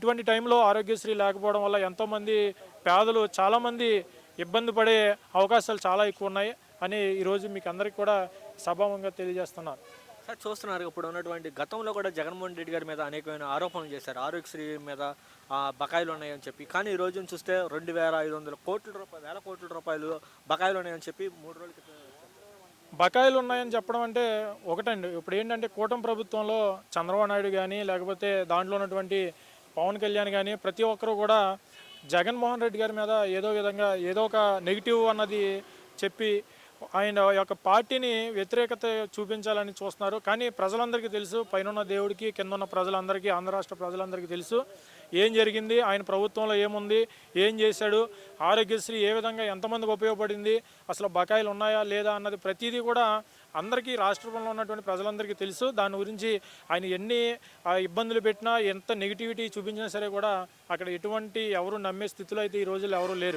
ఇటువంటి టైంలో ఆరోగ్యశ్రీ లేకపోవడం వల్ల ఎంతోమంది పేదలు చాలామంది ఇబ్బంది పడే అవకాశాలు చాలా ఎక్కువ ఉన్నాయి అని ఈరోజు మీకు అందరికీ కూడా సభాముఖంగా తెలియజేస్తున్నాను. సార్ చూస్తున్నారు ఇప్పుడు ఉన్నటువంటి గతంలో కూడా జగన్మోహన్ రెడ్డి గారి మీద అనేకమైన ఆరోపణలు చేశారు. ఆరోగ్యశ్రీ మీద బకాయిలు ఉన్నాయని చెప్పి. కానీ ఈ రోజున చూస్తే 2,500 కోట్ల రూపాయలు, వేల కోట్ల రూపాయలు బకాయిలు ఉన్నాయని చెప్పి 3 రోజుల క్రితం. బకాయిలు ఉన్నాయని చెప్పడం అంటే ఒకటండి, ఇప్పుడు ఏంటంటే కూటమి ప్రభుత్వంలో చంద్రబాబు నాయుడు కానీ లేకపోతే దాంట్లో ఉన్నటువంటి పవన్ కళ్యాణ్ కానీ ప్రతి ఒక్కరూ కూడా జగన్మోహన్ రెడ్డి గారి మీద ఏదో విధంగా ఏదో ఒక నెగిటివ్ అన్నది చెప్పి ఆయన యొక్క పార్టీని వ్యతిరేకత చూపించాలని చూస్తున్నారు. కానీ ప్రజలందరికీ తెలుసు, పైన దేవుడికి కింద ఉన్న ప్రజలందరికీ, ఆంధ్ర రాష్ట్ర ప్రజలందరికీ తెలుసు ఏం జరిగింది, ఆయన ప్రభుత్వంలో ఏముంది, ఏం చేశాడు, ఆరోగ్యశ్రీ ఏ విధంగా ఎంతమందికి ఉపయోగపడింది, అసలు బకాయిలు ఉన్నాయా లేదా అన్నది ప్రతిదీ కూడా అందరికీ రాష్ట్రంలో ఉన్నటువంటి ప్రజలందరికీ తెలుసు. దాని గురించి ఆయన ఎన్ని ఇబ్బందులు పెట్టినా, ఎంత నెగిటివిటీ చూపించినా సరే కూడా అక్కడ ఎటువంటి ఎవరు నమ్మే స్థితిలో అయితే ఈ రోజుల్లో ఎవరు లేరు.